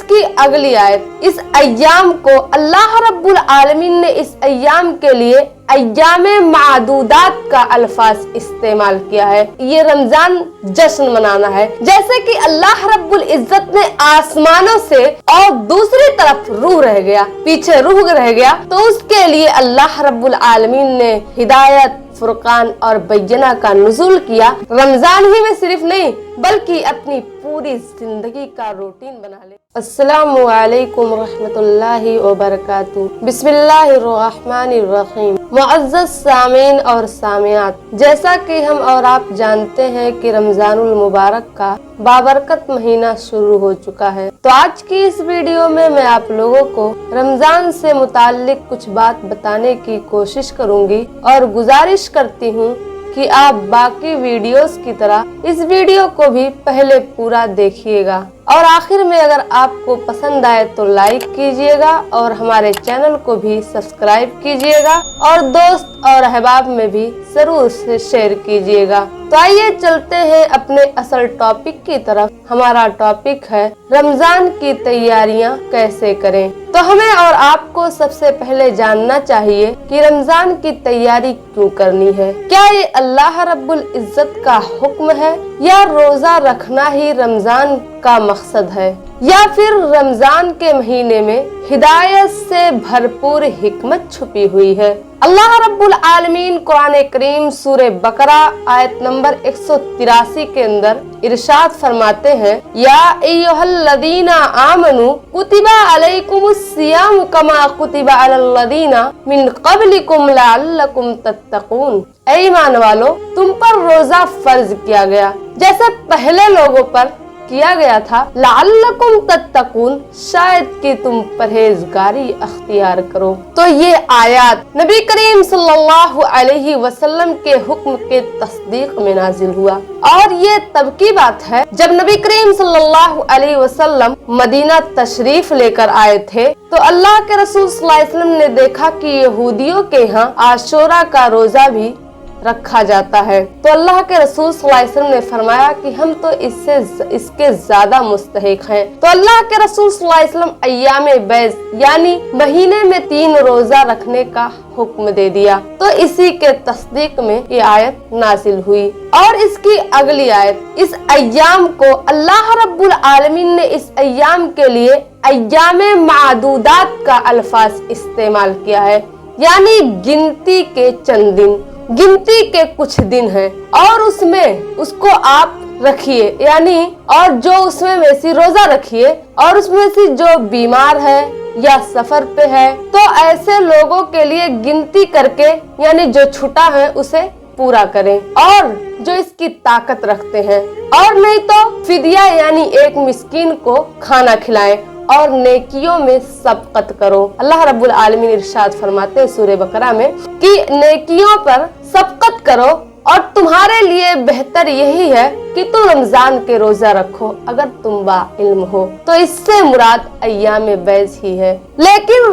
इसकी अगली आयत। इस अय्याम को अल्लाह रब्बुल आलमीन ने इस अय्याम के लिए अय्यामे मादूदात का अल्फाज इस्तेमाल किया है। ये रमजान जश्न मनाना है। जैसे कि अल्लाह रब्बुल इज्जत ने आसमानों से और दूसरी तरफ रूह रह गया, पीछे रूह रह गया, तो उसके लिए अल्लाह रब्बुल आलमीन ने हिदायत, फुरकान और बैयना का नुज़ुल किया। रमजान ही में सिर्फ नहीं बल्कि अपनी पूरी जिंदगी का रूटीन बना ले। अस्सलामु अलैकुम रहमतुल्लाहि व बरकातुहू। बिस्मिल्लाहिर्रहमानिर्रहीम। मुअज़्ज़ज़ सामीन और सामियात, जैसा कि हम और आप जानते हैं कि रमजानुल मुबारक का बाबरकत महीना शुरू हो चुका है, तो आज की इस वीडियो में मैं आप लोगों को रमजान से मुताल्लिक कुछ बात बताने की कोशिश करूंगी और गुजारिश करती हूँ कि आप बाकी वीडियोस की तरह इस वीडियो को भी पहले पूरा देखिएगा और आखिर में अगर आपको पसंद आए तो लाइक कीजिएगा और हमारे चैनल को भी सब्सक्राइब कीजिएगा और दोस्त और अहबाब में भी जरूर से शेयर कीजिएगा। तो आइए चलते हैं अपने असल टॉपिक की तरफ। हमारा टॉपिक है रमजान की तैयारियां कैसे करें। तो हमें और आपको सबसे पहले जानना चाहिए कि रमजान की तैयारी क्यों करनी है। क्या ये अल्लाह रब्बुल इज्जत का हुक्म है या रोजा रखना ही रमजान का मकसद है, या फिर रमजान के महीने में हिदायत से भरपूर हिकमत छुपी हुई है। अल्लाह रब्बुल आलमीन कुरान करीम सूरे बकरा आयत नंबर 183 के अंदर इरशाद फरमाते हैं, या अय्युहल्लज़ीना आमनू कुतिबा अलैकुमुस सियाम कमा कुतिबा अलल्लज़ीना मिन क़ब्लिकुम लअल्लकुम तत्तक़ून। ऐ ईमान वालो, तुम पर रोजा फर्ज किया गया जैसे पहले लोगों पर किया गया था, लअल्लकुम तत्तक़ून, शायद कि तुम परहेजगारी अख्तियार करो। तो ये आयत नबी करीम सल्लल्लाहु अलैहि वसल्लम के हुक्म के तस्दीक में नाजिल हुआ और ये तब की बात है जब नबी करीम सल्लल्लाहु अलैहि वसल्लम मदीना तशरीफ लेकर आए थे, तो अल्लाह के रसूल सल्लल्लाहु अलैहि वसल्लम ने देखा कि यहूदियों के यहाँ आशूरा का रोजा भी रखा जाता है। तो अल्लाह के रसूल सल्लल्लाहु अलैहि वसल्लम ने फरमाया कि हम तो इसके ज्यादा मुस्तहिक हैं। तो अल्लाह के रसूल सल्लल्लाहु अलैहि वसल्लम अय्यामे बैज यानी महीने में 3 रोजा रखने का हुक्म दे दिया। तो इसी के तस्दीक में ये आयत नाजिल हुई। और इसकी अगली आयत, इस अय्याम को अल्लाह रब्बुल आलमीन ने इस अय्याम के लिए अय्यामे मादूदात का अल्फाज इस्तेमाल किया है, यानी गिनती के चंद दिन, गिनती के कुछ दिन हैं और उसमें उसको आप रखिए, यानी और जो उसमें में से रोजा रखिए और उसमें से जो बीमार है या सफर पे है, तो ऐसे लोगों के लिए गिनती करके यानी जो छुटा है उसे पूरा करें और जो इसकी ताकत रखते हैं, और नहीं तो फिदिया यानी एक मिस्कीन को खाना खिलाएं और नेकियों में सबकत करो। अल्लाह रब्बुल आलमीन इरशाद फरमाते हैं सूरे बकरा में कि नेकियों पर सबकत करो और तुम्हारे लिए बेहतर यही है कि तुम रमजान के रोजा रखो अगर तुम बाइल्म हो। तो इससे मुराद अय्यामे बैज ही है। लेकिन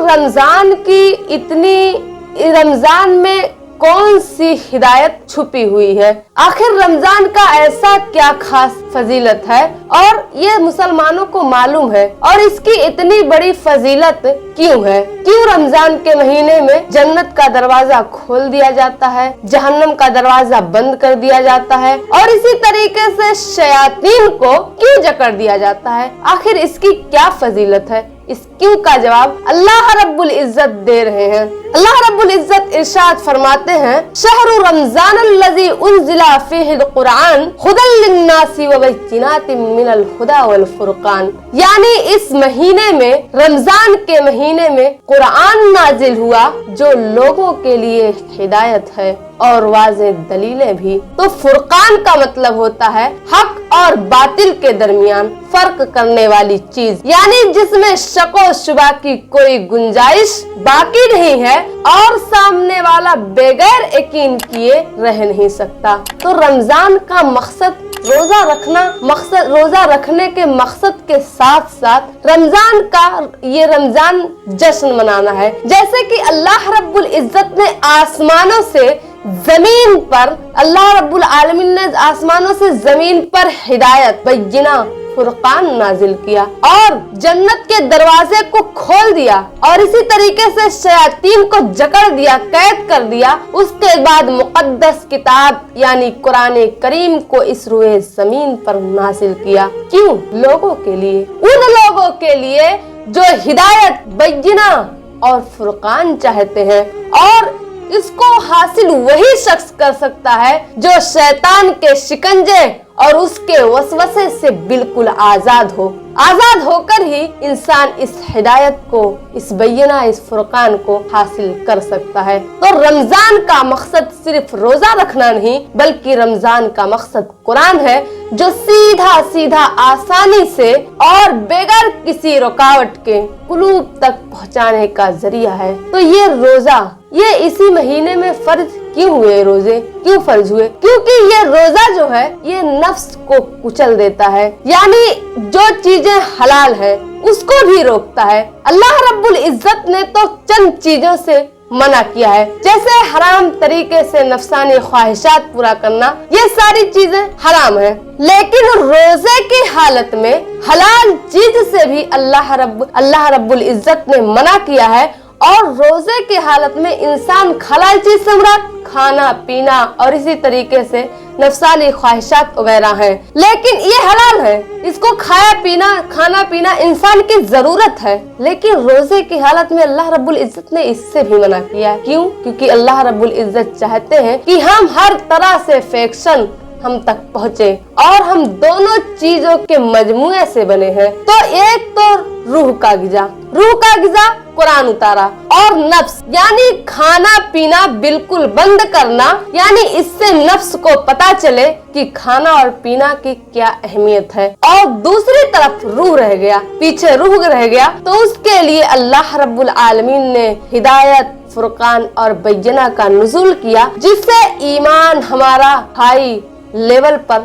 रमजान में कौन सी हिदायत छुपी हुई है? आखिर रमजान का ऐसा क्या खास फजीलत है और ये मुसलमानों को मालूम है, और इसकी इतनी बड़ी फजीलत क्यों है? क्यों रमजान के महीने में जन्नत का दरवाजा खोल दिया जाता है, जहन्नम का दरवाजा बंद कर दिया जाता है और इसी तरीके से शयातीन को क्यों जकड़ दिया जाता है? आखिर इसकी क्या फजीलत है? इस क्यों का जवाब अल्लाह रब्बुल इज्जत दे रहे हैं। अल्लाह रब्बुल इज्जत इरशाद फरमाते हैं, शहरु रमजान अल्लज़ी उन्ज़िला फ़ीहिल कुरान हुदल लिन्नासी व बय्यिनातिम मिनल हुदा वल फुरकान, यानी इस महीने में, रमजान के महीने में कुरान नाजिल हुआ जो लोगों के लिए हिदायत है और वाज़े दलीलें भी। तो फुरकान का मतलब होता है हक और बातिल के दरमियान फर्क करने वाली चीज, यानी जिसमें शको शुबा की कोई गुंजाइश बाकी नहीं है और सामने वाला बगैर यकीन किए रह नहीं सकता। तो रमजान का मकसद रोजा रखने के मकसद के साथ साथ रमजान जश्न मनाना है। जैसे कि अल्लाह रब्बुल इज्जत ने आसमानों से जमीन पर, अल्लाह रब्बुल आलमीन ने आसमानों से जमीन पर हिदायत, बैयिना, फुरकान नाजिल किया और जन्नत के दरवाजे को खोल दिया और इसी तरीके से शयातीन को जकड़ दिया, कैद कर दिया। उसके बाद मुकद्दस किताब यानी कुरान करीम को इस रुए जमीन पर नाजिल किया। क्यों? लोगों के लिए, उन लोगों के लिए जो हिदायत, बय्यिना और फुरकान चाहते हैं। और इसको हासिल वही शख्स कर सकता है जो शैतान के शिकंजे और उसके वसवसे से बिल्कुल आजाद हो। आजाद होकर ही इंसान इस हिदायत को, इस बय्यिना, इस फुरकान को हासिल कर सकता है। तो रमजान का मकसद सिर्फ रोजा रखना नहीं, बल्कि रमजान का मकसद कुरान है, जो सीधा सीधा आसानी से और बगैर किसी रुकावट के कुलूब तक पहुंचाने का जरिया है। तो ये रोजा, ये इसी महीने में फर्ज क्यों हुए? रोजे क्यों फर्ज हुए? क्योंकि ये रोजा जो है ये नफ्स को कुचल देता है, यानी जो चीजें हलाल है उसको भी रोकता है। अल्लाह रब्बुल इज्जत ने तो चंद चीजों से मना किया है, जैसे हराम तरीके से नफसानी ख्वाहिशात पूरा करना, ये सारी चीजें हराम है। लेकिन रोजे की हालत में हलाल चीज से भी अल्लाह रब्बुल इज्जत ने मना किया है। और रोजे की हालत में इंसान हलाल चीज से मुराद खाना पीना और इसी तरीके से नफसानी ख्वाहिशात वगैरह है, लेकिन ये हलाल है, इसको खाना पीना इंसान की जरूरत है। लेकिन रोजे की हालत में अल्लाह रब्बुल इज्जत ने इससे भी मना किया है। क्यों? क्योंकि अल्लाह रब्बुल इज्जत चाहते हैं कि हम हर तरह से अफेक्शन हम तक पहुँचे और हम दोनों चीजों के मजमुए से बने हैं। तो एक तो रूह का गिजा कुरान उतारा, और नफ्स यानी खाना पीना बिल्कुल बंद करना, यानी इससे नफ्स को पता चले कि खाना और पीना की क्या अहमियत है। और दूसरी तरफ रूह रह गया, तो उसके लिए अल्लाह रब्बुल आलमीन ने हिदायत, फुरकान और बय्यिना का नुज़ूल किया, जिससे ईमान हमारा हाई लेवल पर,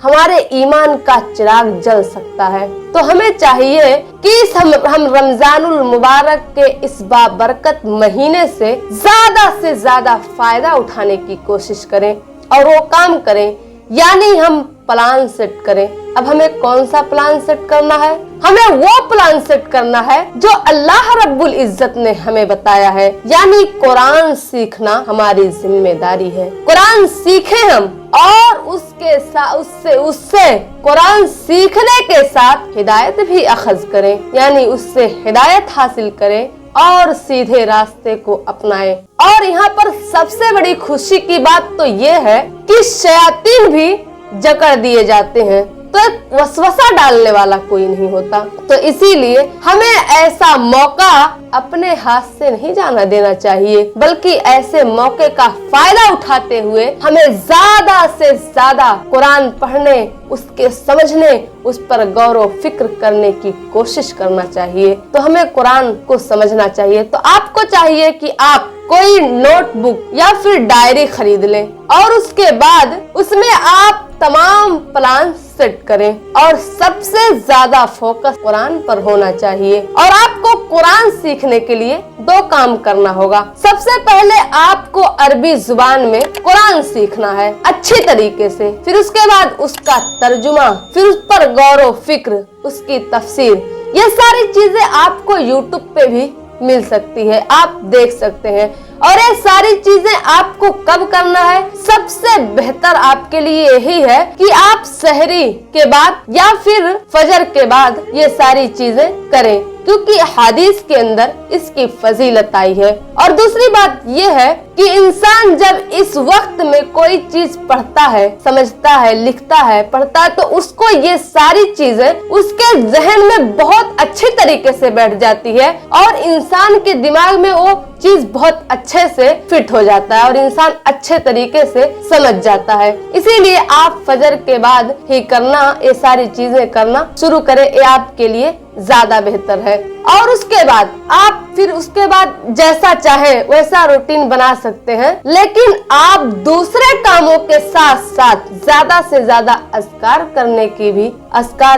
हमारे ईमान का चिराग जल सकता है। तो हमें चाहिए कि हम रमजानुल मुबारक के इस बाबरकत महीने से ज्यादा फायदा उठाने की कोशिश करें और वो काम करें, यानी हम प्लान सेट करें। अब हमें कौन सा प्लान सेट करना है? हमें वो प्लान सेट करना है जो अल्लाह रब्बुल इज्जत ने हमें बताया है, यानी कुरान सीखना हमारी जिम्मेदारी है। कुरान सीखें हम और उससे कुरान सीखने के साथ हिदायत भी अखज़ करें, यानी उससे हिदायत हासिल करें और सीधे रास्ते को अपनाएं। और यहाँ पर सबसे बड़ी खुशी की बात तो ये है कि शयातीन भी जकड़ दिए जाते हैं, तो वसवसा डालने वाला कोई नहीं होता। तो इसीलिए हमें ऐसा मौका अपने हाथ से नहीं जाना देना चाहिए, बल्कि ऐसे मौके का फायदा उठाते हुए हमें ज्यादा से ज्यादा कुरान पढ़ने, उसके समझने, उस पर गौर व फिक्र करने की कोशिश करना चाहिए। तो हमें कुरान को समझना चाहिए। तो आपको चाहिए कि आप कोई नोटबुक या फिर डायरी खरीद लें और उसके बाद उसमें आप तमाम प्लान सेट करें और सबसे ज्यादा फोकस कुरान पर होना चाहिए। और आपको कुरान सीखने के लिए दो काम करना होगा। सबसे पहले आपको अरबी जुबान में कुरान सीखना है अच्छी तरीके से, फिर उसके बाद उसका तर्जुमा, फिर उस पर गौर व फिक्र, उसकी तफसीर, ये सारी चीजें आपको यूट्यूब पे भी मिल सकती है, आप देख सकते हैं। और ये सारी चीजें आपको कब करना है? सबसे बेहतर आपके लिए यही है कि आप सहरी के बाद या फिर फजर के बाद ये सारी चीजें करें, क्योंकि हदीस के अंदर इसकी फजीलत आई है। और दूसरी बात ये है कि इंसान जब इस वक्त में कोई चीज पढ़ता है, समझता है, लिखता है, पढ़ता है, तो उसको ये सारी चीजें उसके जहन में बहुत अच्छी तरीके से बैठ जाती है और इंसान के दिमाग में वो चीज बहुत अच्छे से फिट हो जाता है और इंसान अच्छे तरीके से समझ जाता है। इसीलिए आप फजर के बाद ही करना, ये सारी चीजें करना शुरू करें, ये आपके लिए ज्यादा बेहतर है। और उसके बाद आप फिर उसके बाद जैसा चाहे वैसा रूटीन बना सकते हैं, लेकिन आप दूसरे कामों के साथ साथ ज्यादा से ज्यादा अस्कार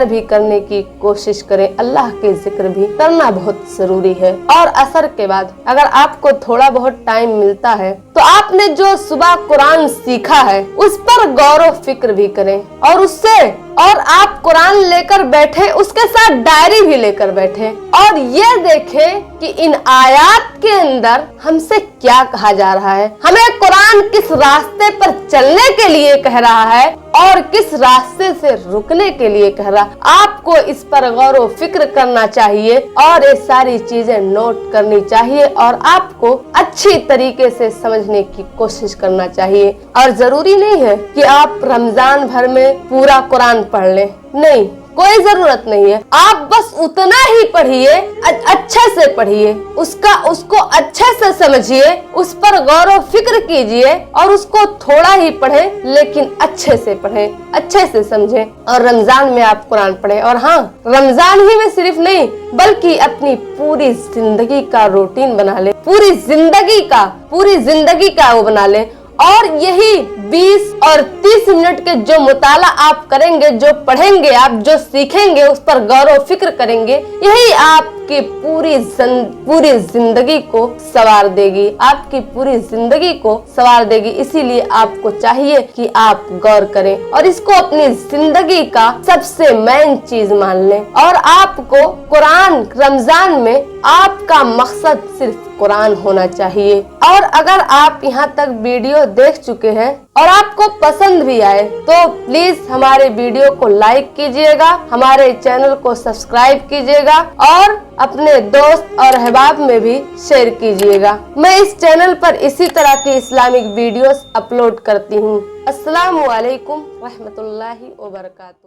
भी करने की कोशिश करें। अल्लाह के जिक्र भी करना बहुत जरूरी है। और असर के बाद अगर आपको थोड़ा बहुत टाइम मिलता है तो आपने जो सुबह कुरान सीखा है उस पर गौर व फिक्र भी करें और उससे और आप कुरान लेकर बैठे, उसके साथ डायरी भी लेकर बैठे और ये देखें कि इन आयात के अंदर हमसे क्या कहा जा रहा है, हमें कुरान किस रास्ते पर चलने के लिए कह रहा है और किस रास्ते से रुकने के लिए कह रहा है। आपको इस पर गौर व फिक्र करना चाहिए और ये सारी चीजें नोट करनी चाहिए और आपको अच्छी तरीके से समझने की कोशिश करना चाहिए। और जरूरी नहीं है कि आप रमजान भर में पूरा कुरान पढ़ लें, नहीं, कोई जरूरत नहीं है। आप बस उतना ही पढ़िए, अच्छे से पढ़िए, उसको अच्छे से समझिए, उस पर गौर व फिक्र कीजिए और उसको थोड़ा ही पढ़ें लेकिन अच्छे से पढ़ें, अच्छे से समझें और रमजान में आप कुरान पढ़ें। और हाँ, रमजान ही में सिर्फ नहीं बल्कि अपनी पूरी जिंदगी का रूटीन बना ले, पूरी जिंदगी का वो बना ले और यही 20 और 30 मिनट के जो मुताला आप करेंगे, जो पढ़ेंगे आप, जो सीखेंगे, उस पर गौर व फिक्र करेंगे, यही आपकी पूरी जिंदगी को संवार देगी, आपकी पूरी जिंदगी को संवार देगी। इसीलिए आपको चाहिए कि आप गौर करें और इसको अपनी जिंदगी का सबसे मेन चीज मान लें। और आपको कुरान, रमजान में आपका मकसद सिर्फ कुरान होना चाहिए। और अगर आप यहाँ तक वीडियो देख चुके हैं और आपको पसंद भी आए तो प्लीज हमारे वीडियो को लाइक कीजिएगा, हमारे चैनल को सब्सक्राइब कीजिएगा और अपने दोस्त और अहबाब में भी शेयर कीजिएगा। मैं इस चैनल पर इसी तरह की इस्लामिक वीडियोस अपलोड करती हूँ। अस्सलामु अलैकुम रहमतुल्लाहि व बरकातुहू।